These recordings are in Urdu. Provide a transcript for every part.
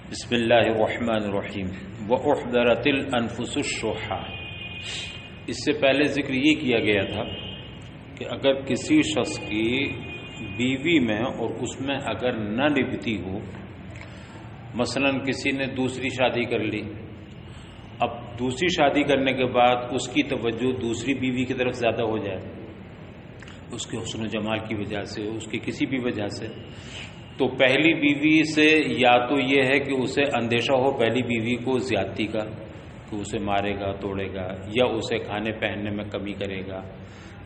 بسم اللہ الرحمن الرحیم وَأُحْضِرَتِ الْأَنفُسُ الشُّحَّ۔ اس سے پہلے ذکر یہ کیا گیا تھا کہ اگر کسی شخص کی بیوی میں اور اس میں اگر نہ نبھتی ہو، مثلا کسی نے دوسری شادی کر لی، اب دوسری شادی کرنے کے بعد اس کی توجہ دوسری بیوی کی طرف زیادہ ہو جائے، اس کے حسن و جمال کی وجہ سے، اس کی کسی بھی وجہ سے، تو پہلی بیوی سے یا تو یہ ہے کہ اسے اندیشہ ہو پہلی بیوی کو زیادتی کا کہ اسے مارے گا، توڑے گا، یا اسے کھانے پہننے میں کمی کرے گا،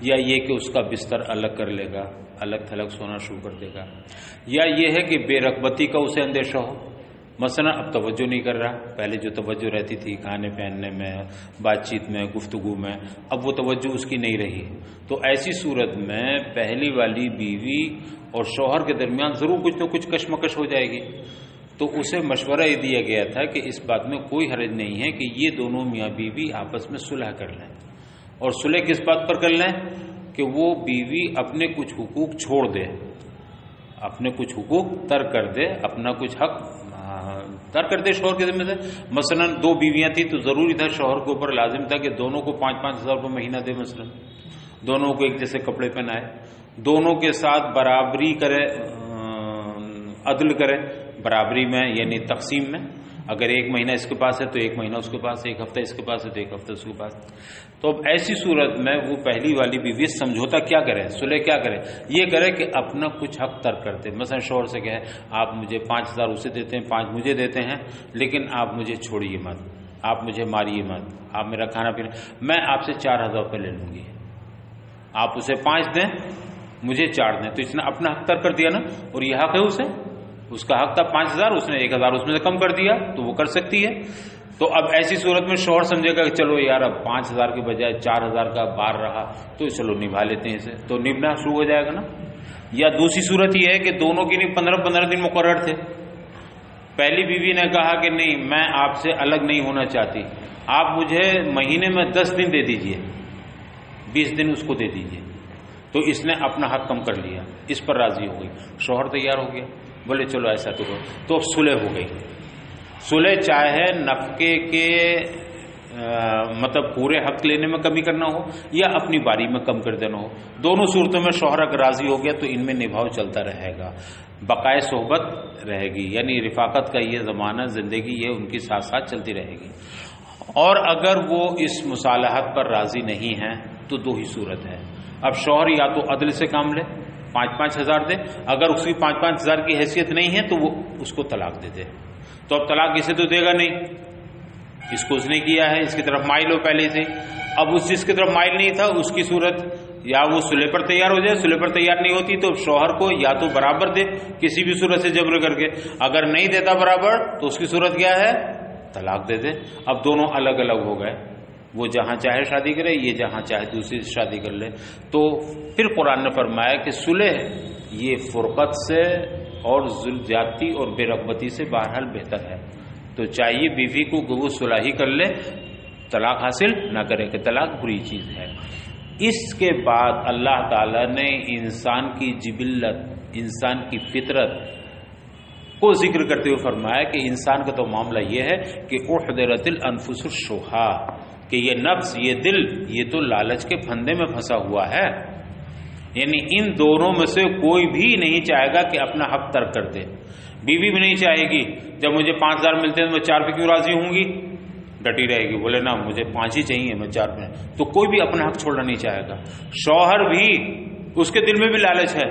یا یہ کہ اس کا بستر الگ کر لے گا، الگ تھلگ سونا شروع کر دے گا، یا یہ ہے کہ بے رغبتی کا اسے اندیشہ ہو، مثلا اب توجہ نہیں کر رہا، پہلے جو توجہ رہتی تھی کھانے پہننے میں، بات چیت میں، گفتگو میں، اب وہ توجہ اس کی نہیں رہی، تو ایسی صورت میں پہلی والی بیوی اور شوہر کے درمیان ضرور کچھ نہ کچھ کشمکش ہو جائے گی، تو اسے مشورہ یہ دیا گیا تھا کہ اس بات میں کوئی حرج نہیں ہے کہ یہ دونوں میاں بیوی آپس میں صلح کر لیں، اور صلح کس بات پر کر لیں کہ وہ بیوی اپنے کچھ حقوق چھوڑ دے، اپنے کچھ حقوق ترک کر دے، اپنا کچھ حق ترک کر دے شوہر کے ذمہ سے۔ مثلا دو بیویاں تھیں تو ضروری تھا، شوہر کے اوپر لازم تھا کہ دونوں کو 5,000 روپے مہینہ دے، مثلا دونوں کو ایک جیسے کپڑے پہنائے، دونوں کے ساتھ برابری کرے، عدل کرے برابری میں، یعنی تقسیم میں، اگر ایک مہینہ اس کے پاس ہے تو ایک مہینہ اس کے پاس، ایک ہفتہ اس کے پاس ہے تو ایک ہفتہ اس کے پاس۔ تو اب ایسی صورت میں وہ پہلی والی بیوی سمجھوتا کیا کرے، صلح کیا کرے، یہ کرے کہ اپنا کچھ حق ترک کرتے، مثلا شوہر سے کہے آپ مجھے 5,000 اسے دیتے ہیں، 5 مجھے دیتے ہیں، لیکن آپ مجھے چھوڑیے مت، آپ مجھے ماریے مت، آپ میرا کھانا پینا، میں آپ سے 4,000 روپے لے لوں گی، آپ اسے 5 دیں مجھے 4 دیں، تو اس نے اپنا حق ترک کر دیا نا، اور یہ حق ہے اسے، اس کا حق تھا 5,000، اس نے 1,000 اس میں سے کم کر دیا، تو وہ کر سکتی ہے۔ تو اب ایسی صورت میں شوہر سمجھے گا کہ چلو یار اب 5,000 کے بجائے 4,000 کا بار رہا تو چلو نبھا لیتے ہیں اسے، تو نبھنا شروع ہو جائے گا نا۔ یا دوسری صورت یہ ہے کہ دونوں کی نہیں 15 دن مقرر تھے، پہلی بیوی نے کہا کہ نہیں میں آپ سے الگ نہیں ہونا چاہتی، آپ مجھے مہینے میں 10 دن دے دیجئے، 20 دن اس کو دے دیجئے، تو اس نے اپنا حق کم کر لیا، اس پر راضی ہو گئی، شوہر تیار ہو گیا، بولے چلو ایسا تو اب صلح ہو گئی۔ صلح چاہے نفقے کے مطلب پورے حق لینے میں کمی کرنا ہو یا اپنی باری میں کم کر دینا ہو، دونوں صورتوں میں شوہر اگر راضی ہو گیا تو ان میں نبھاؤ چلتا رہے گا، بقائے صحبت رہے گی، یعنی رفاقت کا یہ زمانہ زندگی یہ ان کی ساتھ ساتھ چلتی رہے گی۔ اور اگر وہ اس مصالحت پر راضی نہیں ہیں تو دو ہی صورت ہے، اب شوہر یا تو عدل سے کام لے 5,000 دے، اگر اس کی 5,000 کی حیثیت نہیں ہے تو وہ اس کو طلاق دے دے، تو اب طلاق اسے تو دے گا نہیں، اس کو اس نے کیا ہے، اس کی طرف مائل ہو پہلے سے، اب اس جس کی طرف مائل نہیں تھا اس کی صورت یا وہ صلح پر تیار ہو جائے، صلح پر تیار نہیں ہوتی تو شوہر کو یا تو برابر دے کسی بھی صورت سے جبر کر کے، اگر نہیں دیتا برابر تو اس کی صورت کیا ہے، طلاق دے دے۔ اب دونوں الگ الگ ہو گئے، وہ جہاں چاہے شادی کرے، یہ جہاں چاہے دوسری شادی کر لے، تو پھر قرآن نے فرمایا کہ صلح یہ فرقت سے اور زیادتی اور بے رغبتی سے بہرحال بہتر ہے، تو چاہیے بیوی کو کہ وہ صلح ہی کر لے، طلاق حاصل نہ کرے کہ طلاق بری چیز ہے۔ اس کے بعد اللہ تعالی نے انسان کی جبلت، انسان کی فطرت کو ذکر کرتے ہوئے فرمایا کہ انسان کا تو معاملہ یہ ہے کہ احضرت الانفس الشح، کہ یہ نفس، یہ دل، یہ تو لالچ کے پھندے میں پھنسا ہوا ہے، یعنی ان دونوں میں سے کوئی بھی نہیں چاہے گا کہ اپنا حق ترک کر دے، بیوی بھی نہیں چاہے گی جب مجھے 5,000 ملتے ہیں تو میں 4 پہ کیوں راضی ہوں گی، ڈٹی رہے گی، بولے نا مجھے 5 ہی چاہیے میں 4 پہ، تو کوئی بھی اپنا حق چھوڑنا نہیں چاہے گا۔ شوہر بھی اس کے دل میں بھی لالچ ہے،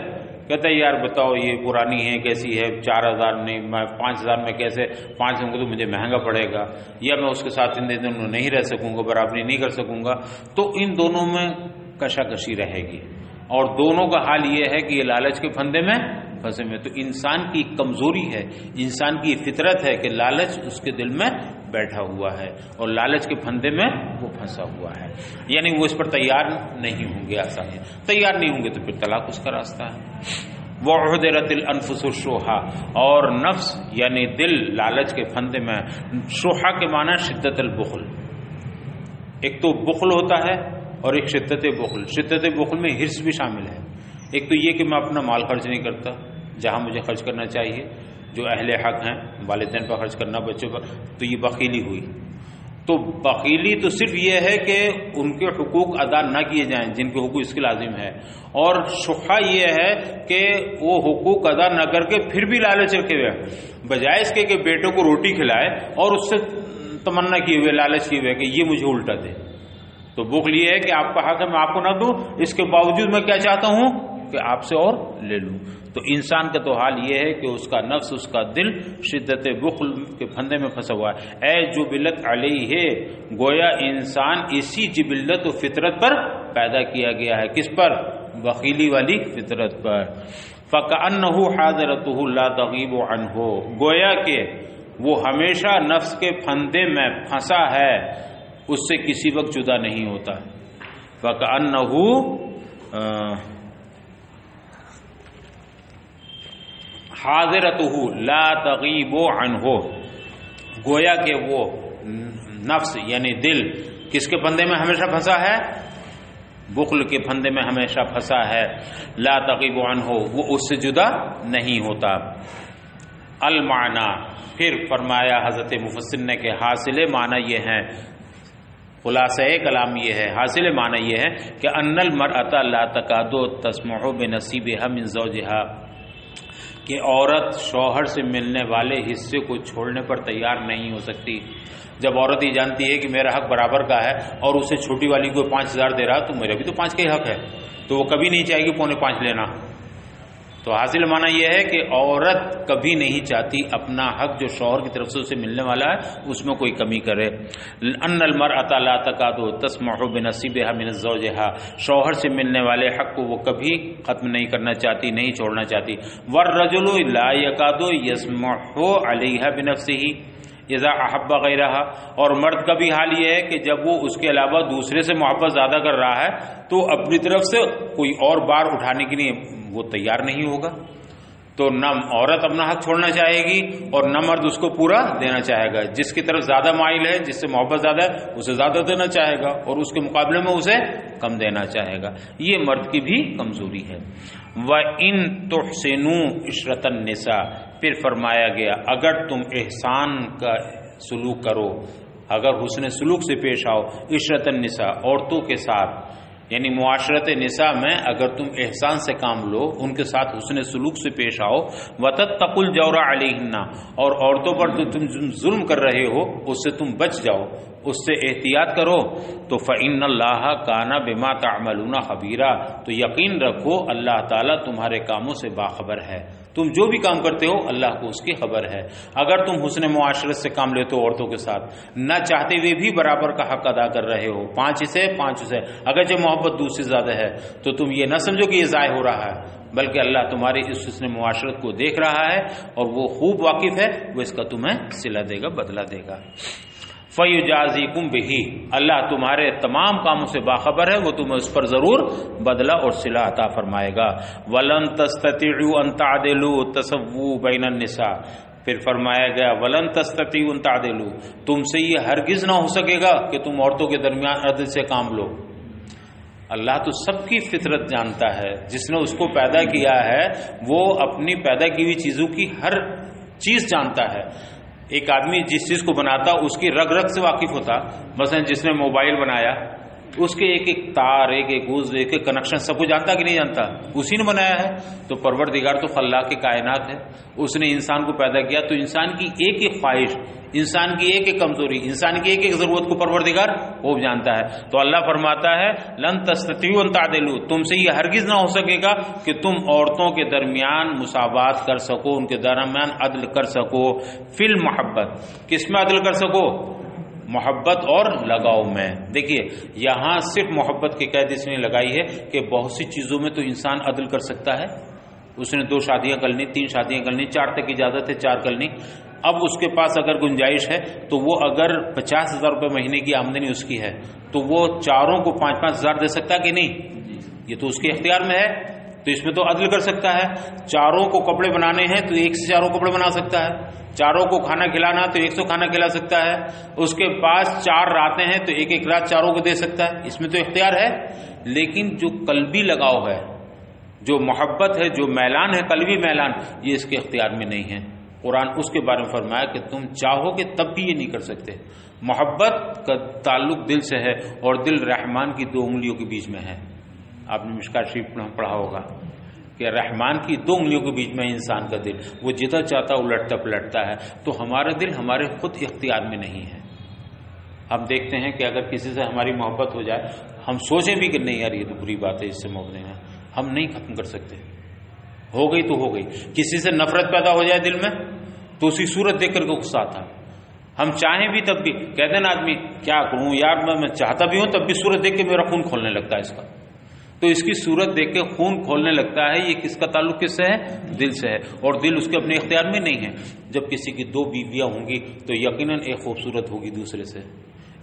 کہتا ہے یار بتاؤ یہ پرانی ہے کیسی ہے، 4,000 نہیں، میں 5,000 میں کیسے 5 ہوں گے تو مجھے مہنگا پڑے گا، یا میں اس کے ساتھ ان دنوں نہیں رہ سکوں گا، برابری نہیں کر سکوں گا، تو ان دونوں میں کشاکشی رہے گی، اور دونوں کا حال یہ ہے کہ یہ لالچ کے پھندے میں پھنسے میں، تو انسان کی کمزوری ہے، انسان کی فطرت ہے کہ لالچ اس کے دل میں بیٹھا ہوا ہے اور لالچ کے پھندے میں وہ پھنسا ہوا ہے، یعنی وہ اس پر تیار نہیں ہوں گے، آسانی تیار نہیں ہوں گے تو پھر طلاق اس کا راستہ ہے۔ وَأُحْضِرَتِ الْأَنفُسُ الشُّحَّ، اور نفس یعنی دل لالچ کے پھندے میں، شح کے معنی شدت البخل، ایک تو بخل ہوتا ہے اور ایک شدت بخل، شدت بخل میں حرص بھی شامل ہے، ایک تو یہ کہ میں اپنا مال خرچ نہیں کرتا جہاں مجھے خرچ کرنا چاہیے، جو اہل حق ہیں، والدین پر خرچ کرنا، بچوں پر، تو یہ بخیلی ہوئی۔ تو بخیلی تو صرف یہ ہے کہ ان کے حقوق ادا نہ کیے جائیں جن کے حقوق اس کے لازم ہے، اور شحا یہ ہے کہ وہ حقوق ادا نہ کر کے پھر بھی لالچ رکھے ہوئے، بجائے اس کے کہ بیٹوں کو روٹی کھلائے اور اس سے تمنا کیے ہوئے، لالچ کیے ہوئے کہ یہ مجھے الٹا دے۔ تو بخل یہ ہے کہ آپ کا حق ہے میں آپ کو نہ دوں، اس کے باوجود میں کیا چاہتا ہوں کہ آپ سے اور لے لوں۔ تو انسان کا تو حال یہ ہے کہ اس کا نفس، اس کا دل شدت بخل کے پھندے میں پھنسا ہوا ہے۔ اے جبلت علیہ، گویا انسان اسی جبلت و فطرت پر پیدا کیا گیا ہے۔ کس پر؟ بخیلی والی فطرت پر۔ فَكَأَنَّهُ حَاضِرَتُهُ لَا تَغِيبُ عَنْهُ، گویا کہ وہ ہمیشہ نفس کے پھندے میں پھنسا ہے، اس سے کسی وقت جدا نہیں ہوتا۔ فَكَأَنَّهُ حاضرتہ لا تغیب عنہ، گویا کہ وہ نفس یعنی دل کس کے پھندے میں ہمیشہ پھنسا ہے؟ بخل کے پھندے میں ہمیشہ پھنسا ہے۔ لا تغیب عنہ، وہ اس سے جدا نہیں ہوتا۔ المعنی، پھر فرمایا حضرت مفسر نے کہ حاصل معنی یہ ہے، خلاصہ کلام یہ ہے، حاصل معنی یہ ہے کہ ان المرأۃ لا تکاد تسمع بنصیبها من زوجها، کہ عورت شوہر سے ملنے والے حصے کو چھوڑنے پر تیار نہیں ہو سکتی۔ جب عورت یہ جانتی ہے کہ میرا حق برابر کا ہے اور اسے چھوٹی والی کو 5,000 دے رہا تو میرا بھی تو 5 کا ہی حق ہے، تو وہ کبھی نہیں چاہے گی 4.25 لینا۔ تو حاصل معنی یہ ہے کہ عورت کبھی نہیں چاہتی اپنا حق جو شوہر کی طرف سے اسے ملنے والا ہے اس میں کوئی کمی کرے۔ ان المرأۃ لا تکاد تسمع بنصیبها من زوجها، شوہر سے ملنے والے حق کو وہ کبھی ختم نہیں کرنا چاہتی، نہیں چھوڑنا چاہتی۔ والرجل لا يكاد يسمع عليها بنفسه اذا احب غیرها، اور مرد کا بھی حال یہ ہے کہ جب وہ اس کے علاوہ دوسرے سے محبت زیادہ کر رہا ہے تو اپنی طرف سے کوئی اور بار اٹھانے کے لیے وہ تیار نہیں ہوگا۔ تو نہ عورت اپنا حق چھوڑنا چاہے گی اور نہ مرد اس کو پورا دینا چاہے گا۔ جس کی طرف زیادہ مائل ہے، جس سے محبت زیادہ ہے، اسے زیادہ دینا چاہے گا اور اس کے مقابلے میں اسے کم دینا چاہے گا۔ یہ مرد کی بھی کمزوری ہے۔ وَإِن تُحْسِنُوا عِشْرَةَ النِّسَاءِ، پھر فرمایا گیا اگر تم احسان کا سلوک کرو، اگر حسن سلوک سے پیش آؤ، عشرت النساء عورتوں کے ساتھ، یعنی معاشرت نساء میں اگر تم احسان سے کام لو، ان کے ساتھ حسن سلوک سے پیش آؤ، وَتَتَّقُوا الْجَوْرَ عَلَيْهِنَّ، اور عورتوں پر جو تم ظلم کر رہے ہو اس سے تم بچ جاؤ، اس سے احتیاط کرو، تو فَإِنَّ اللَّهَ كَانَ بِمَا تَعْمَلُونَ خَبِيرًا، تو یقین رکھو اللہ تعالیٰ تمہارے کاموں سے باخبر ہے۔ تم جو بھی کام کرتے ہو اللہ کو اس کی خبر ہے۔ اگر تم حسن معاشرت سے کام لیتے ہو عورتوں کے ساتھ، نہ چاہتے ہوئے بھی برابر کا حق ادا کر رہے ہو، 5 حصے اگرچہ محبت دوسری زیادہ ہے، تو تم یہ نہ سمجھو کہ یہ ضائع ہو رہا ہے، بلکہ اللہ تمہاری اس حسن معاشرت کو دیکھ رہا ہے اور وہ خوب واقف ہے، وہ اس کا تمہیں صلہ دے گا، بدلہ دے گا۔ فَيُجَازِيكُمْ بِهِ، اللہ تمہارے تمام کاموں سے باخبر ہے، وہ تمہیں اس پر ضرور بدلہ اور صلہ عطا فرمائے گا۔ وَلَن تَسْتَطِيعُوا أَن تَعْدِلُوا تَسَوُّوا بَيْنَ النِّسَاءِ، پھر فرمایا گیا وَلَن تَسْتَطِيعُوا أَن تَعْدِلُوا، تم سے یہ ہرگز نہ ہو سکے گا کہ تم عورتوں کے درمیان عدل سے کام لو۔ اللہ تو سب کی فطرت جانتا ہے، جس نے اس کو پیدا کیا ہے وہ اپنی پیدا کی ہوئی چیزوں کی ہر چیز جانتا ہے۔ ایک آدمی جس چیز کو بناتا اس کی رگ رگ سے واقف ہوتا، مثلا جس نے موبائل بنایا اس کے ایک ایک تار، ایک ایک عضو، ایک ایک کنیکشن سب کو جانتا کہ نہیں جانتا؟ اسی نے بنایا ہے۔ تو پروردگار تو خلاق کائنات ہے، اس نے انسان کو پیدا کیا، تو انسان کی ایک ایک خواہش، انسان کی ایک ایک کمزوری، انسان کی ایک ایک ضرورت کو پروردگار وہ جانتا ہے۔ تو اللہ فرماتا ہے لن تستطیعوا ان تعدلوا، تم سے یہ ہرگز نہ ہو سکے گا کہ تم عورتوں کے درمیان مساوات کر سکو، ان کے درمیان عدل کر سکو، فی المحبت، کس میں عدل کر سکو؟ محبت اور لگاؤ میں۔ دیکھیے یہاں صرف محبت کی قید اس نے لگائی ہے کہ بہت سی چیزوں میں تو انسان عدل کر سکتا ہے، اس نے 2 شادیاں کرنی، 3 شادیاں کرنی، 4 تک اجازت ہے 4 کرنی۔ اب اس کے پاس اگر گنجائش ہے تو وہ اگر 50,000 روپے مہینے کی آمدنی اس کی ہے تو وہ چاروں کو 5-5 ہزار دے سکتا ہے کہ نہیں؟ یہ تو اس کے اختیار میں ہے، تو اس میں تو عدل کر سکتا ہے۔ چاروں کو کپڑے بنانے ہیں تو 1 سے 4 کپڑے بنا سکتا ہے، چاروں کو کھانا کھلانا تو 100 کھانا کھلا سکتا ہے، اس کے پاس 4 راتیں ہیں تو 1-1 رات چاروں کو دے سکتا ہے، اس میں تو اختیار ہے۔ لیکن جو قلبی لگاؤ ہے، جو محبت ہے، جو میلان ہے، قلبی میلان، یہ اس کے اختیار میں نہیں ہے۔ قرآن اس کے بارے میں فرمایا کہ تم چاہو کہ تب بھی یہ نہیں کر سکتے. محبت کا تعلق دل سے ہے اور دل رحمان کی 2 انگلیوں کے بیچ میں ہے. آپ نے مشکات شریف میں پڑھا ہوگا کہ رحمان کی 2 انگلیوں کے بیچ میں انسان کا دل، وہ جدھر چاہتا الٹتا پلٹتا ہے. تو ہمارا دل ہمارے خود اختیار میں نہیں ہے. ہم دیکھتے ہیں کہ اگر کسی سے ہماری محبت ہو جائے، ہم سوچیں بھی کہ نہیں یار یہ تو بری بات ہے، اس سے محبت ہے، ہم نہیں ختم کر سکتے. ہو گئی تو ہو گئی. کسی سے نفرت پیدا ہو جائے دل میں تو اسی صورت دیکھ کر کے غصہ آتا. ہم چاہیں بھی تب بھی کہتے ہیں نا آدمی کیا کروں یار، میں چاہتا بھی ہوں تب بھی صورت دیکھ کے میرا خون کھولنے لگتا ہے اس کا. تو اس کی صورت دیکھ کے خون کھولنے لگتا ہے. یہ کس کا تعلق کس سے ہے؟ دل سے ہے. اور دل اس کے اپنے اختیار میں نہیں ہے. جب کسی کی 2 بیویاں ہوں گی تو یقیناً ایک خوبصورت ہوگی دوسرے سے،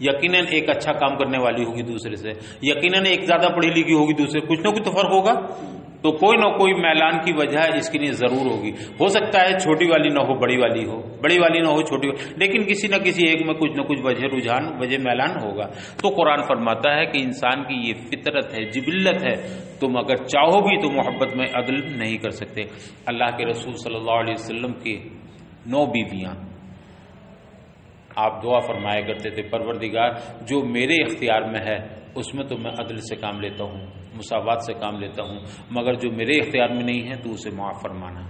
یقیناً ایک اچھا کام کرنے والی ہوگی دوسرے سے، یقیناً ایک زیادہ پڑھی لکھی ہوگی دوسرے. کچھ نہ کچھ تو فرق ہوگا. تو کوئی نہ کوئی میلان کی وجہ اس کے لیے ضرور ہوگی. ہو سکتا ہے چھوٹی والی نہ ہو بڑی والی ہو، بڑی والی نہ ہو چھوٹی والی، لیکن کسی نہ کسی ایک میں کچھ نہ کچھ وجہ رجحان، وجہ میلان ہوگا. تو قرآن فرماتا ہے کہ انسان کی یہ فطرت ہے، جبلت ہے. تم اگر چاہو بھی تو محبت میں عدل نہیں کر سکتے. اللہ کے رسول صلی اللہ علیہ وسلم کی 9 بیویاں، آپ دعا فرمایا کرتے تھے پروردگار جو میرے اختیار میں ہے اس میں تو میں عدل سے کام لیتا ہوں، مساوات سے کام لیتا ہوں، مگر جو میرے اختیار میں نہیں ہے تو اسے معاف فرمانا.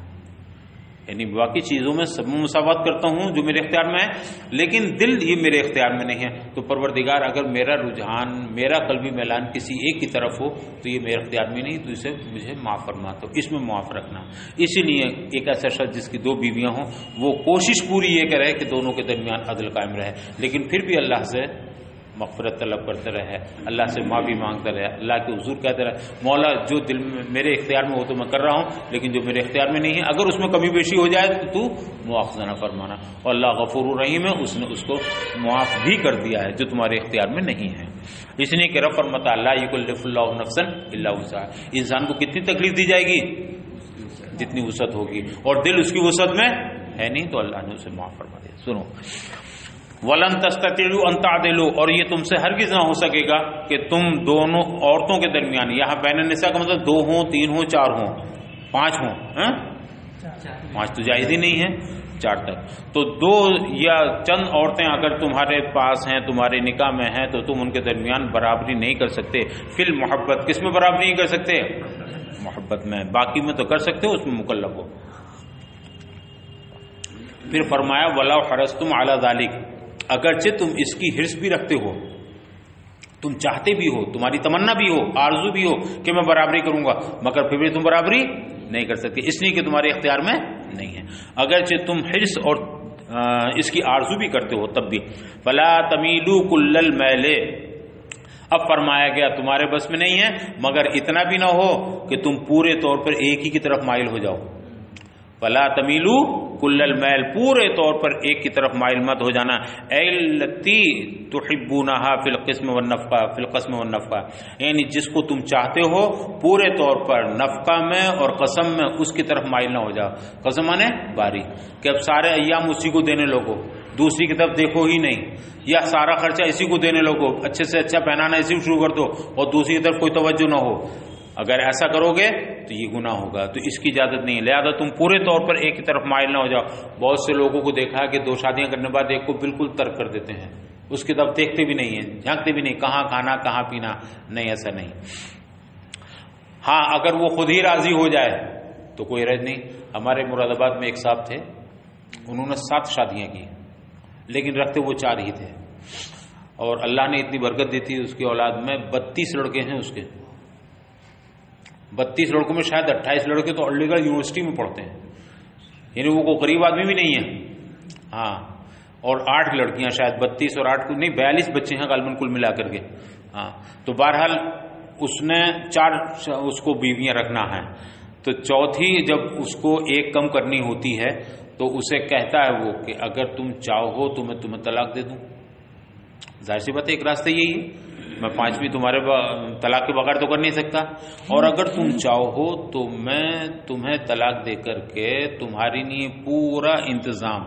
یعنی باقی چیزوں میں سب میں مساوات کرتا ہوں جو میرے اختیار میں ہے، لیکن دل یہ میرے اختیار میں نہیں ہے. تو پروردگار اگر میرا رجحان، میرا قلبی میلان کسی ایک کی طرف ہو تو یہ میرے اختیار میں نہیں، تو اسے مجھے معاف فرما. تو اس میں معاف رکھنا. اسی لیے ایک ایسا شخص جس کی 2 بیویاں ہوں وہ کوشش پوری یہ کرے کہ دونوں کے درمیان عدل قائم رہے، لیکن پھر بھی اللہ سے مغفرت طلب کرتے رہے، اللہ سے معافی مانگتا رہے، اللہ کے حضور کہتے رہے مولا جو دل میں میرے اختیار میں ہو تو میں کر رہا ہوں، لیکن جو میرے اختیار میں نہیں ہے اگر اس میں کمی بیشی ہو جائے تو مواخذہ نہ فرمانا. اور اللہ غفور الرحیم ہے، اس نے اس کو معاف بھی کر دیا ہے جو تمہارے اختیار میں نہیں ہے. اس لیے کہ رب فرماتا لا یکلف اللہ نفسا الا وسعها. انسان کو کتنی تکلیف دی جائے گی؟ جتنی وسعت ہوگی، اور دل اس کی وسعت میں ہے نہیں تو اللہ نے اسے معاف فرما دیا. سنو وَلَن تَسْتَطِيعُوا أَن تَعْدِلُوا، اور یہ تم سے ہرگز نہ ہو سکے گا کہ تم دونوں عورتوں کے درمیان، یہاں بین النساء کا مطلب 2 ہوں، 3 ہوں، 4 ہوں، 5 ہوں، 5 تو جائز ہی نہیں ہے، 4 تک. تو 2 یا چند عورتیں اگر تمہارے پاس ہیں، تمہارے نکاح میں ہیں، تو تم ان کے درمیان برابری نہیں کر سکتے. فی المحبت، کس میں برابری نہیں کر سکتے؟ محبت میں. باقی میں تو کر سکتے ہو، اس میں مکلف ہو. پھر فرمایا وَلَوْ حَرَصْتُمْ عَلَى ذَلِكَ، اگرچہ تم اس کی حرص بھی رکھتے ہو، تم چاہتے بھی ہو، تمہاری تمنا بھی ہو، آرزو بھی ہو کہ میں برابری کروں گا، مگر پھر بھی تم برابری نہیں کر سکتے، اس لیے کہ تمہارے اختیار میں نہیں ہے. اگرچہ تم حرص اور اس کی آرزو بھی کرتے ہو تب بھی. فَلَا تَمِيلُوا كُلَّ الْمَيْلِ، اب فرمایا گیا تمہارے بس میں نہیں ہے مگر اتنا بھی نہ ہو کہ تم پورے طور پر ایک ہی کی طرف مائل ہو جاؤ. فَلَا تَمِيلُوا كُلَّ الْمَيْلِ، پورے طور پر ایک کی طرف مائل مت ہو جانا. الَّتِي تُحِبُّونَهَا فِي الْقِسْمِ وَالنَّفْقَةِ، یعنی جس کو تم چاہتے ہو پورے طور پر نفقہ میں اور قسم میں اس کی طرف مائل نہ ہو جاؤ. قسم مانے باری، کہ اب سارے ایام اسی کو دینے لوگو، دوسری کی طرف دیکھو ہی نہیں، یا سارا خرچہ اسی کو دینے لوگو، اچھے سے اچھا پہنانا اسی کو شروع کر دو اور دوسری کی طرف کوئی توجہ نہ ہو. اگر ایسا کرو گے تو یہ گناہ ہوگا، تو اس کی اجازت نہیں ہے. لہذا تم پورے طور پر ایک کی طرف مائل نہ ہو جاؤ. بہت سے لوگوں کو دیکھا ہے کہ 2 شادیاں کرنے بعد ایک کو بالکل ترک کر دیتے ہیں، اس کی طرف دیکھتے بھی نہیں ہیں، جھانکتے بھی نہیں، کہاں کھانا کہاں پینا. نہیں، ایسا نہیں. ہاں اگر وہ خود ہی راضی ہو جائے تو کوئی حرج نہیں. ہمارے مراد آباد میں ایک صاحب تھے، انہوں نے 7 شادیاں کی، لیکن رکھتے وہ 4 ہی تھے، اور اللہ نے اتنی برکت دی تھی اس کی اولاد میں. 32 لڑکے ہیں اس کے، 32 لڑکوں میں شاید 28 لڑکے تو علی گڑھ یونیورسٹی میں پڑھتے ہیں، یعنی وہ کوئی غریب آدمی بھی نہیں ہے. ہاں، اور 8 لڑکیاں، شاید 32 اور 8 نہیں 42 بچے ہیں غالباً کل ملا کر کے. ہاں، تو بہرحال اس نے 4 اس کو بیویاں رکھنا ہے، تو چوتھی جب اس کو ایک کم کرنی ہوتی ہے تو اسے کہتا ہے وہ کہ اگر تم چاہو تو میں تمہیں طلاق دے دوں. ظاہر سی بات ہے، ایک راستہ یہی ہے، میں 5ویں تمہارے طلاق کے بغیر تو کر نہیں سکتا، اور اگر تم چاہو تو میں تمہیں طلاق دے کر کے تمہاری لیے پورا انتظام،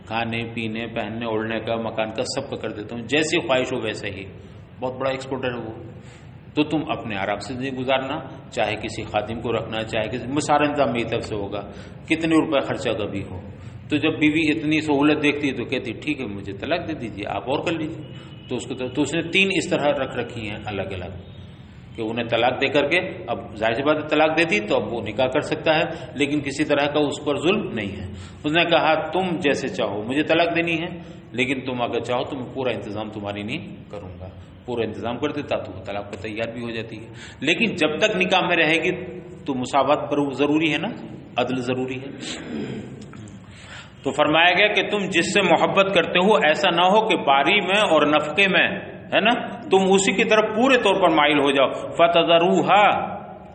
کھانے پینے پہننے اوڑھنے کا، مکان کا، سب کا کر دیتا ہوں، جیسی خواہش ہو ویسے ہی. بہت بڑا ایکسپورٹر ہے وہ. تو تم اپنے آرام سے زندگی گزارنا، چاہے کسی خادم کو رکھنا، چاہے کسی، سارا انتظام میری طرف سے ہوگا، کتنے روپے خرچہ کا بھی ہو. تو جب بیوی اتنی سہولت دیکھتی ہے تو کہتی ٹھیک ہے مجھے طلاق دے دیجیے، آپ اور کر لیجیے. تو اس نے 3 اس طرح رکھ رکھی ہیں الگ الگ کہ انہیں طلاق دے کر کے، اب ظاہر سی بات ہے طلاق دیتی تو اب وہ نکاح کر سکتا ہے، لیکن کسی طرح کا اس پر ظلم نہیں ہے. اس نے کہا تم جیسے چاہو مجھے طلاق دینی ہے، لیکن تم اگر چاہو تو میں پورا انتظام تمہاری نہیں کروں گا. پورا انتظام کر دیتا تو وہ طلاق پر تیار بھی ہو جاتی ہے. لیکن جب تک نکاح میں رہے گی تو مساوات پر ضروری ہے نا، عدل ضروری ہے. تو فرمایا گیا کہ تم جس سے محبت کرتے ہو ایسا نہ ہو کہ باری میں اور نفقے میں ہے نا تم اسی کی طرف پورے طور پر مائل ہو جاؤ. فَتَذَرُوهَا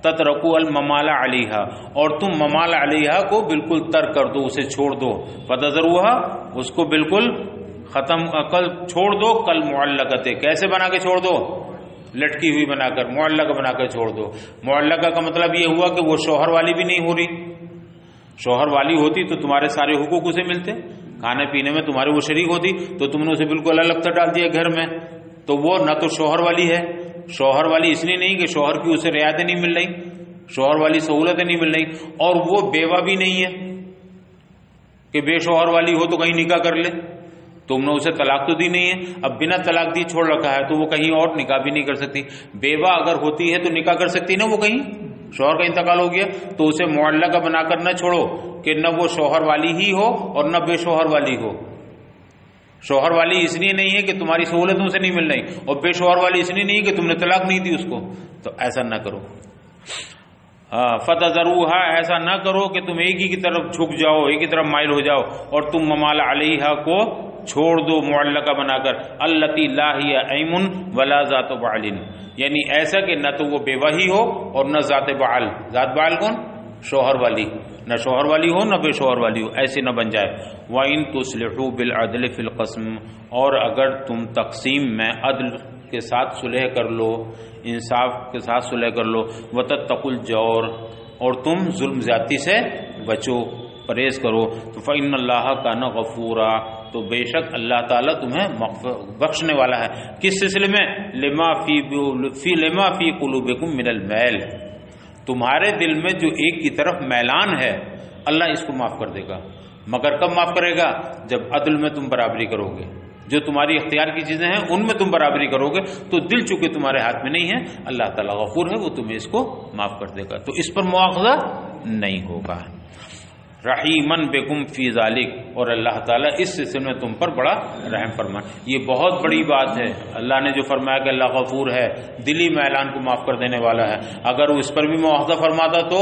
تَتْرَكُوا الْمَمَالَ عَلَيْهَا، اور تم ممال علیہا کو بالکل ترک کر دو، اسے چھوڑ دو. فَتَذَرُوهَا، اس کو بالکل ختم کل چھوڑ دو. کل معلقت، کیسے بنا کے چھوڑ دو؟ لٹکی ہوئی بنا کر، معلقہ بنا کر چھوڑ دو. معلقہ کا مطلب یہ ہوا کہ وہ شوہر والی بھی نہیں ہو رہی. شوہر والی ہوتی تو تمہارے سارے حقوق اسے ملتے، کھانے پینے میں تمہارے وہ شریک ہوتی، تو تم نے اسے بالکل الگ تر ڈال دیا گھر میں. تو وہ نہ تو شوہر والی ہے، شوہر والی اس لیے نہیں کہ شوہر کی اسے رعایتیں نہیں مل رہی، شوہر والی سہولتیں نہیں مل رہی، اور وہ بیوہ بھی نہیں ہے کہ بے شوہر والی ہو تو کہیں نکاح کر لے. تم نے اسے طلاق تو دی نہیں ہے، اب بنا طلاق دی چھوڑ رکھا ہے تو وہ کہیں اور نکاح بھی نہیں کر سکتی. بیوہ اگر ہوتی ہے تو نکاح کر سکتی نا، وہ کہیں شوہر کا انتقال ہو گیا تو اسے معلقہ بنا کر نہ چھوڑو کہ نہ وہ شوہر والی ہی ہو اور نہ بے شوہر والی ہو. شوہر والی اس لیے نہیں ہے کہ تمہاری سہولتوں سے نہیں مل رہی، اور بے شوہر والی اس لیے نہیں ہے کہ تم نے طلاق نہیں دی اس کو. تو ایسا نہ کرو. فَتَذَرُوهَا، ایسا نہ کرو کہ تم ایک ہی کی طرف جھک جاؤ، ایک ہی طرف مائل ہو جاؤ، اور تم ممال علیہا کو چھوڑ دو معلقہ بنا کر. التی لا ہی ایمن ولا ذات بعل، یعنی ایسا کہ نہ تو وہ بیوہ ہی ہو اور نہ ذات بعل. ذات بعل کون؟ شوہر والی. نہ شوہر والی ہو نہ بے شوہر والی ہو، ایسے نہ بن جائے. وَإِن تُصْلِحُوا بِالْعَدْلِ فِي الْقَسْمِ، اور اگر تم تقسیم میں عدل کے ساتھ صلح کر لو، انصاف کے ساتھ صلح کر لو. وَتَتَّقُوا الْجَوْرَ، اور تم ظلم زیادتی سے بچو، پرہیز کرو. تو فَإِنَّ اللَّهَ كَانَ غَفُورًا، تو بے شک اللہ تعالیٰ تمہیں بخشنے والا ہے. کس سلسلے میں؟ لما فی قلوبکم من المیل، تمہارے دل میں جو ایک کی طرف میلان ہے اللہ اس کو معاف کر دے گا. مگر کب معاف کرے گا؟ جب عدل میں تم برابری کرو گے. جو تمہاری اختیار کی چیزیں ہیں ان میں تم برابری کرو گے. تو دل چونکہ تمہارے ہاتھ میں نہیں ہے، اللہ تعالیٰ غفور ہے، وہ تمہیں اس کو معاف کر دے گا. تو اس پر مواخذہ نہیں ہوگا. رحیمن بکم فی ذالک، اور اللہ تعالیٰ اس سلسلے میں تم پر بڑا رحم فرمائے. یہ بہت بڑی بات ہے. اللہ نے جو فرمایا کہ اللہ غفور ہے، دلی میلان کو معاف کر دینے والا ہے. اگر وہ اس پر بھی مواخذہ فرماتا تو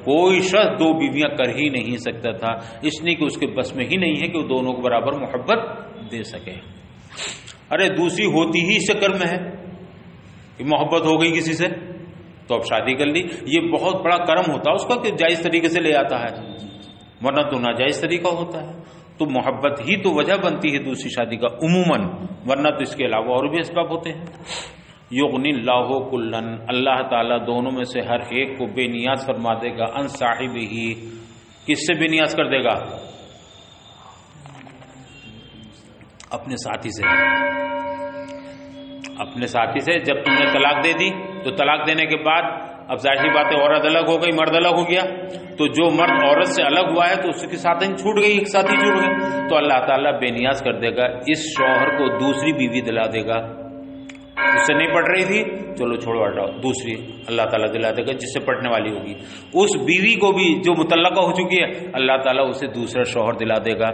کوئی شخص 2 بیویاں کر ہی نہیں سکتا تھا، اس لیے کہ اس کے بس میں ہی نہیں ہے کہ وہ دونوں کو برابر محبت دے سکے. ارے دوسری ہوتی ہی اس چکر میں ہے کہ محبت ہو گئی کسی سے تو اب شادی کر لی. یہ بہت بڑا کرم ہوتا ہے اس کا کہ جائز طریقے سے لے آتا ہے، ورنہ تو ناجائز طریقہ ہوتا ہے. تو محبت ہی تو وجہ بنتی ہے دوسری شادی کا عموماً، ورنہ تو اس کے علاوہ اور بھی اسباب ہوتے ہیں. یغنی اللہ کلن، اللہ تعالیٰ دونوں میں سے ہر ایک کو بے نیاز فرما دے گا. ان صاحب ہی، کس سے بے نیاز کر دے گا؟ اپنے ساتھی سے. اپنے ساتھی سے. جب تم نے طلاق دے دی تو طلاق دینے کے بعد اب ظاہر سی بات ہے عورت الگ ہو گئی، مرد الگ ہو گیا. تو جو مرد عورت سے الگ ہوا ہے تو اس کی ساتھی چھوٹ گئی، ایک ساتھی چھوٹ گئی. تو اللہ تعالیٰ بے نیاز کر دے گا. اس شوہر کو دوسری بیوی دلا دے گا. اس سے نہیں پڑ رہی تھی، چلو چھوڑو ہٹاؤ، دوسری اللہ تعالیٰ دلا دے گا جس سے پڑھنے والی ہوگی. اس بیوی کو بھی جو مطلقہ ہو چکی ہے اللہ تعالیٰ اسے دوسرا شوہر دلا دے گا.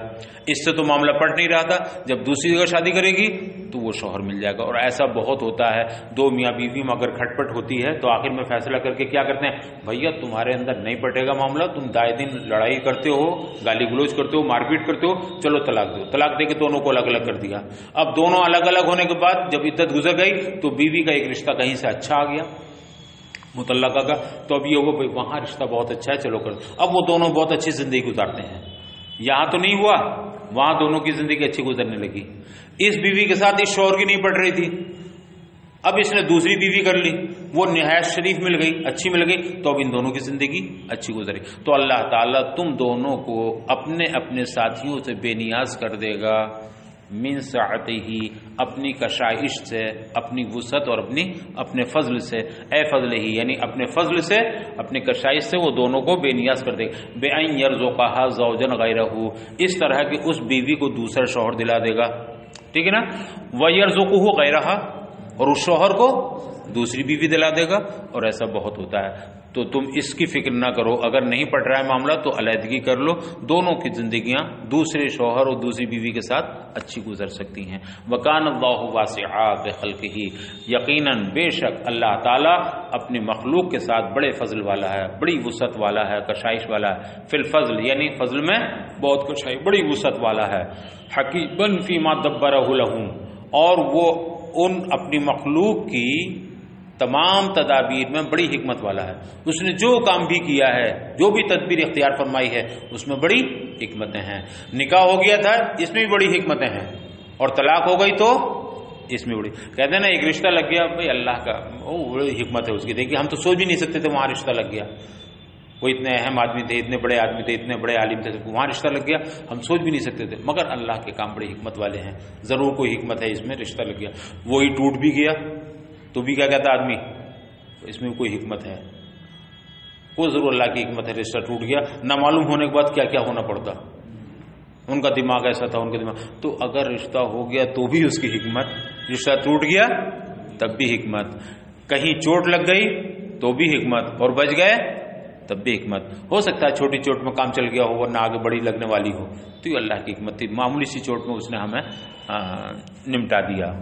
اس سے تو معاملہ پڑ نہیں رہا تھا، جب دوسری جگہ شادی کرے گی تو وہ شوہر مل جائے گا. اور ایسا بہت ہوتا ہے. 2 میاں بیوی میں اگر کھٹ پٹ ہوتی ہے تو آخر میں فیصلہ کر کے کیا کرتے ہیں؟ بھیا تمہارے اندر نہیں پٹے گا معاملہ، تم دائے دن لڑائی کرتے ہو، گالی گلوچ کرتے ہو، مار پیٹ کرتے ہو، چلو طلاق دو. طلاق دے کے دونوں کو الگ الگ کر دیا. اب دونوں الگ الگ ہونے کے بعد جب عدت گزر گئی تو بیوی کا ایک رشتہ کہیں سے اچھا آ گیا مطلقہ کا، تو اب یہ ہوا بھائی وہاں رشتہ بہت اچھا ہے چلو کر. اب وہ دونوں بہت اچھی زندگی گزارتے ہیں. یہاں تو نہیں ہوا، وہاں دونوں کی زندگی اچھی گزرنے لگی. اس بیوی کے ساتھ اس شوہر کی نہیں پڑ رہی تھی، اب اس نے دوسری بیوی کر لی، وہ نہایت شریف مل گئی، اچھی مل گئی، تو اب ان دونوں کی زندگی اچھی گزری. تو اللہ تعالیٰ تم دونوں کو اپنے اپنے ساتھیوں سے بے نیاز کر دے گا. من سعته اپنی کشائش سے، اپنی وسعت اور اپنے فضل سے، اے فضل ہی یعنی اپنے فضل سے، اپنی کشائش سے وہ دونوں کو بے نیاز کر دے گا، بِأَن يَرْزُقَهَا زَوْجًا غَيْرَهُ، اس طرح کہ اس بیوی کو دوسرا شوہر دلا دے گا، ٹھیک ہے نا، وَيَرْزُقُهُ غَيْرَهَا، اور اس شوہر کو دوسری بیوی دلا دے گا، اور ایسا بہت ہوتا ہے۔ تو تم اس کی فکر نہ کرو، اگر نہیں پڑ رہا ہے معاملہ تو علیحدگی کر لو، دونوں کی زندگیاں دوسرے شوہر اور دوسری بیوی کے ساتھ اچھی گزر سکتی ہیں۔ وَكَانَ اللَّهُ وَاسِعًا بِخَلْقِهِ، یقیناً بے شک اللہ تعالیٰ اپنی مخلوق کے ساتھ بڑے فضل والا ہے، بڑی وسعت والا ہے، کشائش والا ہے، فی الفضل یعنی فضل میں بہت کشائش، بڑی وسعت والا ہے، حکیمًا فیما دبرہ لہم، اور وہ ان اپنی مخلوق کی تمام تدابیر میں بڑی حکمت والا ہے، اس نے جو کام بھی کیا ہے، جو بھی تدبیر اختیار فرمائی ہے، اس میں بڑی حکمتیں ہیں۔ نکاح ہو گیا تھا، اس میں بھی بڑی حکمتیں ہیں، اور طلاق ہو گئی تو اس میں بڑی، کہتے ہیں نا ایک رشتہ لگ گیا، بھائی اللہ کا بڑی حکمت ہے اس کی، دیکھیے ہم تو سوچ بھی نہیں سکتے تھے وہاں رشتہ لگ گیا، وہ اتنے اہم آدمی تھے، اتنے بڑے آدمی تھے، اتنے بڑے عالم تھے، وہاں رشتہ لگ گیا، ہم سوچ بھی نہیں سکتے تھے، مگر اللہ کے کام بڑی حکمت والے ہیں، ضرور کوئی حکمت ہے اس میں، رشتہ لگ گیا، وہی ٹوٹ بھی گیا تو بھی کیا کہتا آدمی، اس میں کوئی حکمت ہے، وہ ضرور اللہ کی حکمت ہے، رشتہ ٹوٹ گیا، نہ معلوم ہونے کے بعد کیا کیا ہونا پڑتا، ان کا دماغ ایسا تھا، ان کا دماغ، تو اگر رشتہ ہو گیا تو بھی اس کی حکمت، رشتہ ٹوٹ گیا تب بھی حکمت، کہیں چوٹ لگ گئی تو بھی حکمت، اور بچ گئے تب بھی حکمت، ہو سکتا ہے چھوٹی چوٹ میں کام چل گیا ہو ورنہ آگے بڑی لگنے والی ہو، تو یہ اللہ کی حکمت تھی، معمولی سی چوٹ میں اس نے ہمیں نمٹا دیا۔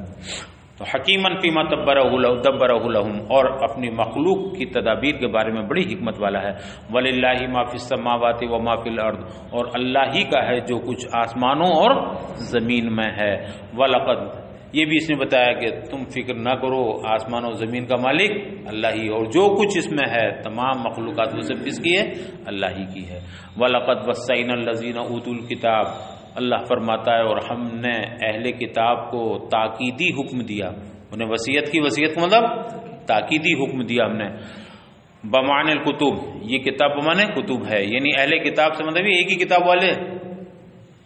تو حکیماً فیما دبرہ لہم، اور اپنی مخلوق کی تدابیر کے بارے میں بڑی حکمت والا ہے، وَلِلَّهِ مَا فِي السَّمَاوَاتِ وَمَا فِي الْأَرْضِ، اور اللہ ہی کا ہے جو کچھ آسمانوں اور زمین میں ہے، وَلَقَدْ، یہ بھی اس نے بتایا کہ تم فکر نہ کرو، آسمان و زمین کا مالک اللہ ہی، اور جو کچھ اس میں ہے تمام مخلوقات وہ سب کس کی ہے، اللہ ہی کی ہے۔ وَلَقَدْ وَصَّيْنَا الَّذِينَ أُوتُوا الْكِتَابَ، اللہ فرماتا ہے اور ہم نے اہل کتاب کو تاکیدی حکم دیا، انہیں وصیت کی، وصیت کا مطلب تاکیدی حکم دیا ہم نے، بمعنی الکتب، یہ کتاب بمعنی کتب ہے، یعنی اہل کتاب سے مطلب ایک ہی کتاب والے،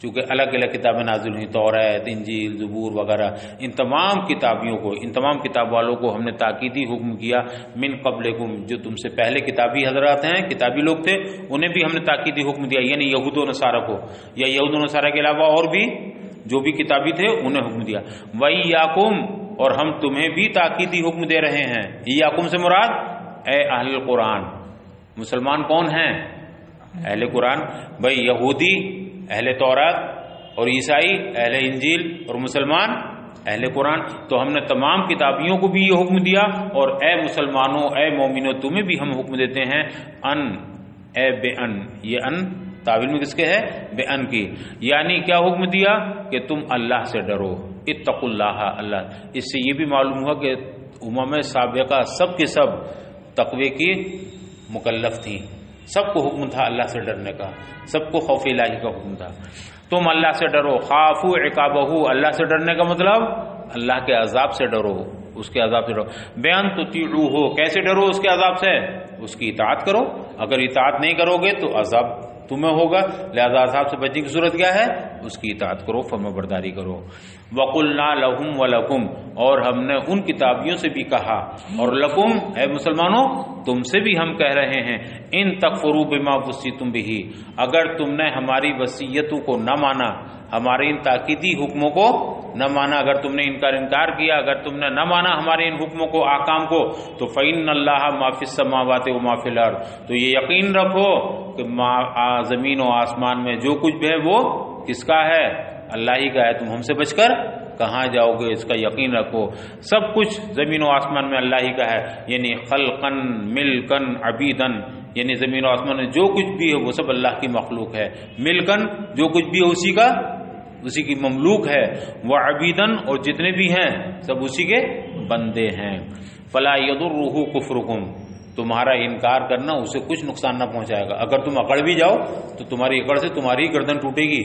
چونکہ الگ الگ کتابیں نازل ہوئی، توریت، انجیل، زبور وغیرہ، ان تمام کتابیوں کو، ان تمام کتاب والوں کو ہم نے تاکیدی حکم کیا، من قبلکم، جو تم سے پہلے کتابی حضرات ہیں، کتابی لوگ تھے، انہیں بھی ہم نے تاکیدی حکم دیا، یعنی یہود و نصارہ کو، یا یہود و نصارہ کے علاوہ اور بھی جو بھی کتابی تھے انہیں حکم دیا، وَإِيَّاكُمْ، اور ہم تمہیں بھی تاکیدی حکم دے رہے ہیں، ایاکم سے مراد اے اہل قرآن، مسلمان کون ہیں؟ اہل قرآن، بھائی یہودی اہل تورات اور عیسائی اہل انجیل اور مسلمان اہل قرآن، تو ہم نے تمام کتابیوں کو بھی یہ حکم دیا، اور اے مسلمانوں، اے مومنوں، تمہیں بھی ہم حکم دیتے ہیں، ان، اے بے ان، یہ ان تعویل میں کس کے ہے؟ بے ان کی، یعنی کیا حکم دیا کہ تم اللہ سے ڈرو، اتقوا اللہ، اللہ، اس سے یہ بھی معلوم ہوا کہ امم سابقہ سب کے سب تقوی کی مکلف تھیں، سب کو حکم تھا اللہ سے ڈرنے کا، سب کو خوف الہی کا حکم تھا، تم اللہ سے ڈرو، خافوا عقابہ، اللہ سے ڈرنے کا مطلب اللہ کے عذاب سے ڈرو، اس کے عذاب سے ڈرو، بیان تطیعوہ، کیسے ڈرو اس کے عذاب سے؟ اس کی اطاعت کرو، اگر اطاعت نہیں کرو گے تو عذاب تمہیں ہوگا، لہذا عذاب سے بچنے کی صورت کیا ہے؟ اس کی اطاعت کرو، فرما برداری کرو۔ وَقُلْنَا لَهُمْ وَلَكُمْ، اور ہم نے ان کتابیوں سے بھی کہا، اور لکم، اے مسلمانوں، تم سے بھی ہم کہہ رہے ہیں، ان تکفروا بما وصیتم بہ، اگر تم نے ہماری وصیتوں کو نہ مانا، ہمارے ان تاکیدی حکموں کو نہ مانا، اگر تم نے انکار کیا، اگر تم نے نہ مانا ہمارے ان حکموں کو، احکام کو، تو فإن اللہ ما فی السماوات وما فی الارض، تو یہ یقین رکھو کہ زمین و آسمان میں جو کچھ بھی ہے وہ کس کا ہے؟ اللہ ہی کا ہے، تم ہم سے بچ کر کہاں جاؤ گے؟ اس کا یقین رکھو، سب کچھ زمین و آسمان میں اللہ ہی کا ہے، یعنی خلقن، ملکن، عبیدن، یعنی زمین و آسمان میں جو کچھ بھی ہے وہ سب اللہ کی مخلوق ہے، ملکن، جو کچھ بھی ہے اسی کی مملوک ہے، وہ عبیدن، اور جتنے بھی ہیں سب اسی کے بندے ہیں، فلا یضرہ کفرکم، تمہارا انکار کرنا اسے کچھ نقصان نہ پہنچائے گا، اگر تم اکڑ بھی جاؤ تو تمہاری اکڑ سے تمہاری گردن ٹوٹے گی،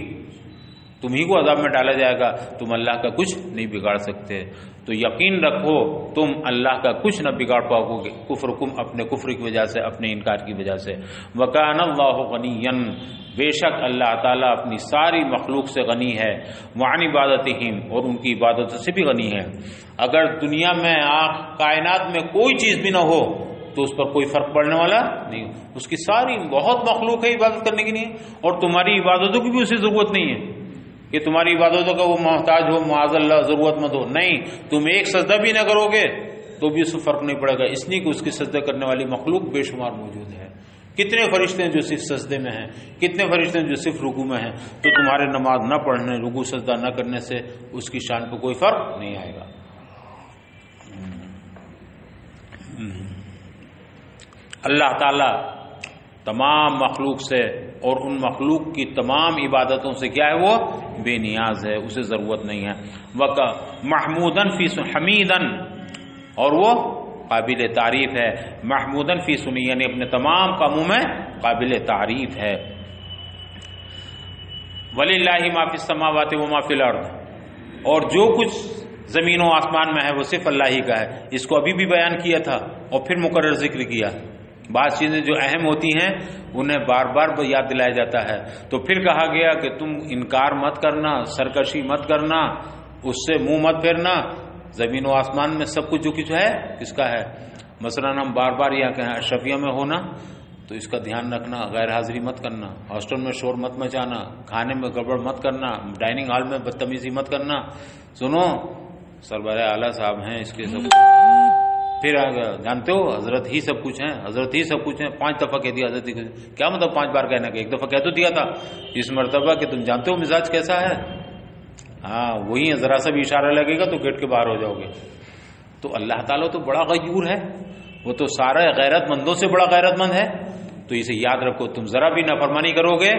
تم ہی کو عذاب میں ڈالا جائے گا، تم اللہ کا کچھ نہیں بگاڑ سکتے۔ تو یقین رکھو تم اللہ کا کچھ نہ بگاڑ پاؤ گے، کفرکم اپنے کفر کی وجہ سے، اپنے انکار کی وجہ سے۔ وَكَانَ اللَّهُ غَنِيًّا، بے شک اللہ تعالیٰ اپنی ساری مخلوق سے غنی ہے، وعن عبادتہم، اور ان کی عبادت سے بھی غنی ہے۔ اگر دنیا میں کائنات میں کوئی چیز بھی نہ ہو تو اس پر کوئی فرق پڑنے والا نہیں، اس کی ساری بہت مخلوق ہے عبادت کرنے کی نہیں، اور تمہاری عبادتوں کی بھی اسے ضرورت نہیں ہے کہ تمہاری عبادتوں کا وہ محتاج ہو، معاذ اللہ ضرورت مند ہو، نہیں، تم ایک سجدہ بھی نہ کرو گے تو بھی اس سے فرق نہیں پڑے گا، اس لیے کہ اس کی سجدہ کرنے والی مخلوق بے شمار موجود ہے۔ کتنے فرشتے ہیں جو صرف سجدے میں ہیں، کتنے فرشتے ہیں جو صرف رکوع میں ہیں، تو تمہارے نماز نہ پڑھنے، رکوع سجدہ نہ کرنے سے اس کی شان پہ کوئی فرق نہیں آئے گا۔ اللہ تعالیٰ تمام مخلوق سے اور ان مخلوق کی تمام عبادتوں سے کیا ہے، وہ بے نیاز ہے، اسے ضرورت نہیں ہے۔ محمودن فی حمیدن، اور وہ قابل تعریف ہے، محمودن فی سنی، یعنی اپنے تمام کاموں میں قابل تعریف ہے۔ وللہ ما فی السماوات و ما فی الارض، اور جو کچھ زمین و آسمان میں ہے وہ صرف اللہ ہی کا ہے۔ اس کو ابھی بھی بیان کیا تھا اور پھر مقرر ذکر کیا۔ بعض چیزیں جو اہم ہوتی ہیں انہیں بار بار یاد دلایا جاتا ہے، تو پھر کہا گیا کہ تم انکار مت کرنا، سرکشی مت کرنا، اس سے منہ مت پھیرنا۔ زمین و آسمان میں سب کچھ جو کچھ ہے کس کا ہے؟ مثلا ہم بار بار یہ کہیں اشرفیہ میں ہونا تو اس کا دھیان رکھنا، غیر حاضری مت کرنا، ہاسٹل میں شور مت مچانا، کھانے میں گڑبڑ مت کرنا، ڈائننگ ہال میں بدتمیزی مت کرنا۔ سنو سربراہ اعلیٰ صاحب ہیں اس کے سب، پھر جانتے ہو حضرت ہی سب کچھ ہیں، حضرت ہی سب کچھ ہیں، 5 دفعہ کہہ دیا حضرت ہی، کیا مطلب 5 بار کہنا کہ 1 دفعہ کہہ تو دیا تھا اس مرتبہ کہ تم جانتے ہو مزاج کیسا ہے؟ ہاں وہی ہے، ذرا سا بھی اشارہ لگے گا تو گیٹ کے باہر ہو جاؤ گے۔ تو اللہ تعالیٰ تو بڑا غیور ہے، وہ تو سارے غیرت مندوں سے بڑا غیرت مند ہے، تو اسے یاد رکھو، تم ذرا بھی نافرمانی کرو گے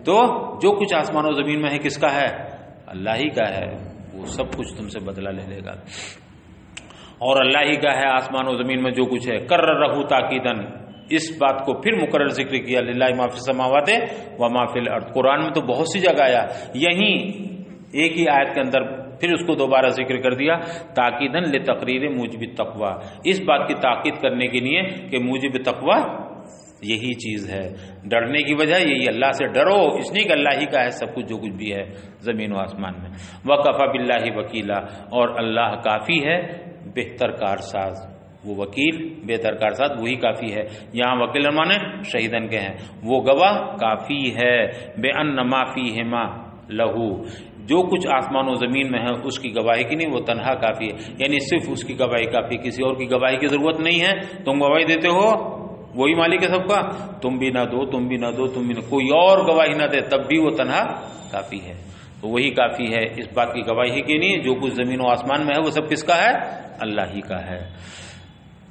تو جو کچھ آسمان و زمین میں ہے کس کا ہے؟ اللہ ہی کا ہے، وہ سب کچھ تم سے بدلہ لے لے گا، اور اللہ ہی کا ہے آسمان و زمین میں جو کچھ ہے۔ کررہ تاکیدن، اس بات کو پھر مقرر ذکر کیا، للہ ما فی السماوات و ما فی الارض۔ قرآن میں تو بہت سی جگہ آیا، یہیں ایک ہی آیت کے اندر پھر اس کو دوبارہ ذکر کر دیا، تاکیدن لتقریر موجب التقوی، اس بات کی تاکید کرنے کے لیے کہ موجب تقوی یہی چیز ہے، ڈرنے کی وجہ یہی، اللہ سے ڈرو، اس لیے کہ اللہ ہی کا ہے سب کچھ جو کچھ بھی ہے زمین و آسمان میں۔ وَكَفَى بِاللَّهِ وَكِيلًا، اور اللہ کافی ہے بہتر کارساز، وہ وکیل بہتر کارساز وہی کافی ہے۔ یہاں وکیل مانے شہیدن کے ہیں، وہ گواہ کافی ہے، بِأَنَّ مَا فِيهِمَا لَهُ، جو کچھ آسمان و زمین میں ہے اس کی گواہی کی نہیں، وہ تنہا کافی ہے، یعنی صرف اس کی گواہی کافی، کسی اور کی گواہی کی ضرورت نہیں ہے۔ تم گواہی دیتے ہو، وہی مالک ہے سب کا، تم بھی نہ دو، تم بھی نہ دو، تم بھی نہ، کوئی اور گواہی نہ دے تب بھی وہ تنہا کافی ہے، تو وہی کافی ہے اس بات کی گواہی کے لیے جو کچھ زمین و آسمان میں ہے وہ سب کس کا ہے؟ اللہ ہی کا ہے۔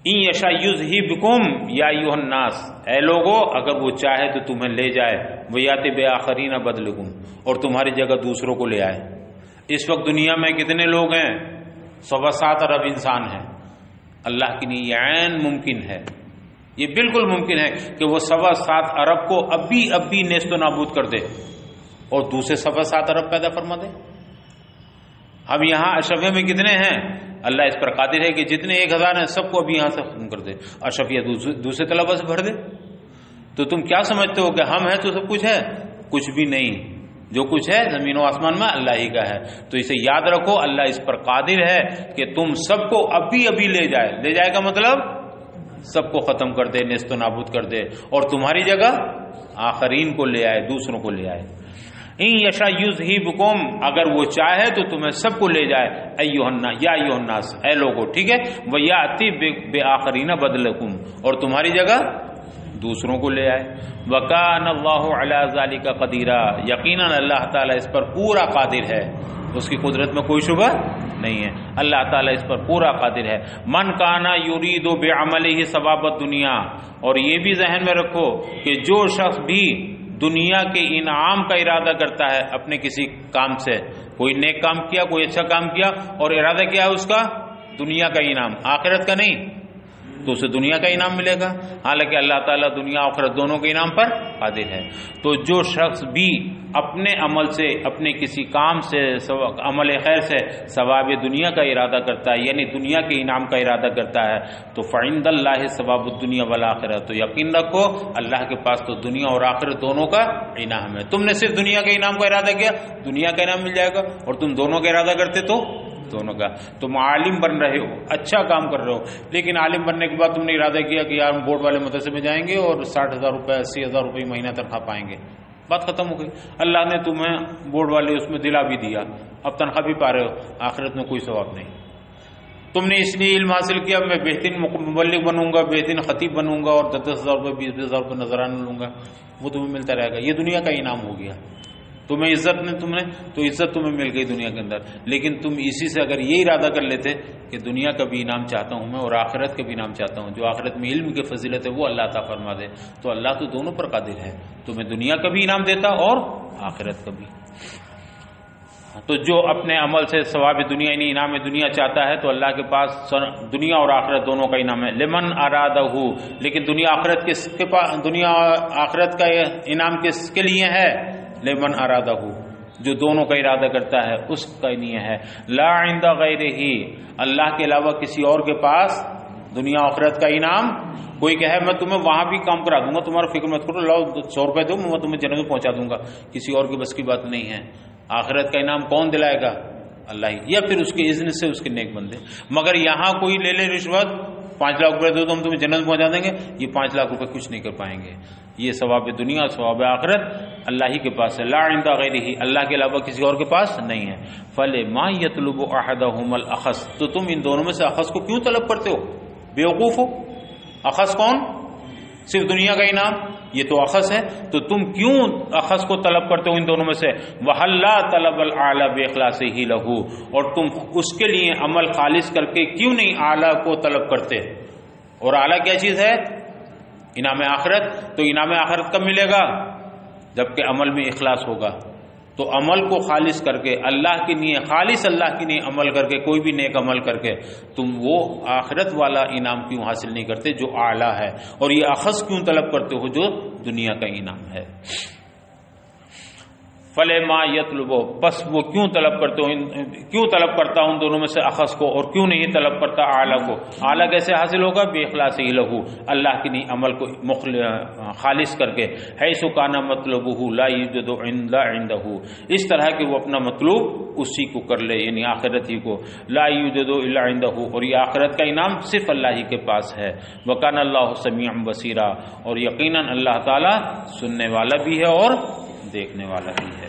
ان یشاء یذھبکم یا ایھا الناس، اے لوگو اگر وہ چاہے تو تمہیں لے جائے، ویات بآخرین بدلکم، اور تمہاری جگہ دوسروں کو لے آئے۔ اس وقت دنیا میں کتنے لوگ ہیں؟ 7.25 ارب انسان ہیں، اللہ کے لیے یہ عین ممکن ہے، یہ بالکل ممکن ہے کہ وہ 7.25 ارب کو اب بھی نیست و نابود کر دے اور دوسرے 7.25 ارب پیدا فرما دے۔ اب یہاں اشرفیہ میں کتنے ہیں؟ اللہ اس پر قادر ہے کہ جتنے 1000 ہیں سب کو ابھی یہاں سے ختم کر دے، اشرفیہ دوسرے طلبہ سے بھر دے۔ تو تم کیا سمجھتے ہو کہ ہم ہیں تو سب کچھ ہے؟ کچھ بھی نہیں، جو کچھ ہے زمین و آسمان میں اللہ ہی کا ہے۔ تو اسے یاد رکھو، اللہ اس پر قادر ہے کہ تم سب کو ابھی لے جائے کا مطلب سب کو ختم کر دے، نیست و نابود کر دے، اور تمہاری جگہ آخرین کو لے آئے، دوسروں کو لے آئے۔ ان یشاء یذھبکم، اگر وہ چاہے تو تمہیں سب کو لے جائے، ایھا الناس، اے لوگو، ٹھیک ہے، ویاتی بآخرین بدلکم، اور تمہاری جگہ دوسروں کو لے آئے۔ وکان اللہ علی ذلک قدیرا، یقیناً اللہ تعالیٰ اس پر پورا قادر ہے، اس کی قدرت میں کوئی شبہ نہیں ہے، اللہ تعالیٰ اس پر پورا قادر ہے۔ من کانا یرید بعملہ ثواب الدنیا، اور یہ بھی ذہن میں رکھو کہ جو شخص بھی دنیا کے انعام کا ارادہ کرتا ہے اپنے کسی کام سے، کوئی نیک کام کیا، کوئی اچھا کام کیا اور ارادہ کیا ہے اس کا دنیا کا انعام، آخرت کا نہیں، تو اسے دنیا کا انعام ملے گا، حالانکہ اللہ تعالیٰ دنیا آخرت دونوں کے انعام پر قادر ہے۔ تو جو شخص بھی اپنے عمل سے، اپنے کسی کام سے، عمل خیر سے ثواب دنیا کا ارادہ کرتا ہے، یعنی دنیا کے انعام کا ارادہ کرتا ہے، تو فعند اللہ ثواب الدنیا والآخرہ، تو یقین رکھو اللہ کے پاس تو دنیا اور آخرت دونوں کا انعام ہے۔ تم نے صرف دنیا کے انعام کا ارادہ کیا، دنیا کا انعام مل جائے گا، اور تم دونوں کا ارادہ کرتے تو دونوں کا۔ تم عالم بن رہے ہو، اچھا کام کر رہے ہو، لیکن عالم بننے کے بعد تم نے ارادہ کیا کہ یار ہم بورڈ والے مدرسے میں جائیں گے اور 60,000 روپے 80,000 روپے مہینہ تنخواہ پائیں گے، بات ختم ہو گئی۔ اللہ نے تمہیں بورڈ والے اس میں دلا بھی دیا، اب تنخواہ بھی پا رہے ہو، آخرت میں کوئی ثواب نہیں۔ تم نے اس لیے علم حاصل کیا میں بہترین مبلغ بنوں گا، بہترین خطیب بنوں گا، اور 10,000 روپے 20,000 روپے نذرانہ لوں گا، وہ تمہیں ملتا رہے گا، یہ دنیا کا انعام ہو گیا۔ تمہیں عزت نے تو عزت تمہیں مل گئی دنیا کے اندر، لیکن تم اسی سے اگر یہ ارادہ کر لیتے کہ دنیا کا بھی انعام چاہتا ہوں میں اور آخرت کا بھی انعام چاہتا ہوں، جو آخرت میں علم کی فضیلت ہے وہ اللہ عطا فرما دے، تو اللہ تو دونوں پر قادر ہے، تمہیں دنیا کا بھی انعام دیتا اور آخرت کا بھی۔ تو جو اپنے عمل سے ثواب دنیا یعنی انعام دنیا چاہتا ہے تو اللہ کے پاس دنیا اور آخرت دونوں کا انعام ہے۔ لمن ارادہ، لیکن دنیا آخرت کس کے پاس، دنیا آخرت کا انعام کس کے لیے ہے؟ لمن ارادہ، جو دونوں کا ارادہ کرتا ہے اس کا نہیں ہے۔ لا عند غیرہ، اللہ کے علاوہ کسی اور کے پاس دنیا آخرت کا انعام، کوئی کہے میں تمہیں وہاں بھی کام کرا دوں گا، تمہارا فکر مت کرو، لاؤ 100 روپے دو میں تمہیں جنت میں پہنچا دوں گا، کسی اور کی بس کی بات نہیں ہے۔ آخرت کا انعام کون دلائے گا؟ اللہ ہی، یا پھر اس کے اذن سے اس کے نیک بندے۔ مگر یہاں کوئی لے لے رشوت، 5 لاکھ روپے دو تو ہم تمہیں جنت میں پہنچا دیں گے، یہ 5 لاکھ روپے کچھ نہیں کر پائیں گے۔ یہ ثواب دنیا اور ثواب آخرت اللہ ہی کے پاس ہے، لا عند غیرہ، اللہ کے علاوہ کسی اور کے پاس نہیں ہے۔ فلما یطلب احدہم الاخص، تو تم ان دونوں میں سے اخص کو کیوں طلب کرتے ہو؟ بیوقوف ہو، اخص کون؟ صرف دنیا کا انعام، یہ تو اخص ہے، تو تم کیوں اخص کو طلب کرتے ہو ان دونوں میں سے؟ وَحَلَّا طَلَبَ الْأَعْلَى بِإِخْلَاصِهِ لَهُ، اور تم اس کے لیے عمل خالص کر کے کیوں نہیں اعلیٰ کو طلب کرتے؟ اور اعلیٰ کیا چیز ہے؟ انعام آخرت۔ تو انعام آخرت کب ملے گا؟ جبکہ عمل میں اخلاص ہوگا۔ تو عمل کو خالص کر کے اللہ کے لیے، خالص اللہ کے لیے عمل کر کے، کوئی بھی نیک عمل کر کے تم وہ آخرت والا انعام کیوں حاصل نہیں کرتے جو اعلیٰ ہے، اور یہ اخص کیوں طلب کرتے ہو جو دنیا کا انعام ہے؟ فلما یطلبو، بس وہ کیوں طلب کرتے ہو، کیوں طلب کرتا ہوں ان دونوں میں سے اخص کو، اور کیوں نہیں طلب کرتا اعلیٰ کو؟ اعلیٰ کیسے حاصل ہوگا؟ بِإِخْلَاصِهِ لَهُ، اللہ کے لیے عمل کو خالص کر کے، حیث کان مطلبہ لا یوجد الا عنده، اس طرح کہ وہ اپنا مطلوب اسی کو کر لے، یعنی آخرت ہی کو، لا یوجد الا عنده، اور یہ آخرت کا انعام صرف اللہ ہی کے پاس ہے۔ وکان اللہ سمیعا بصیرا، اور یقیناً اللہ تعالی سننے والا بھی ہے اور دیکھنے والا بھی ہے۔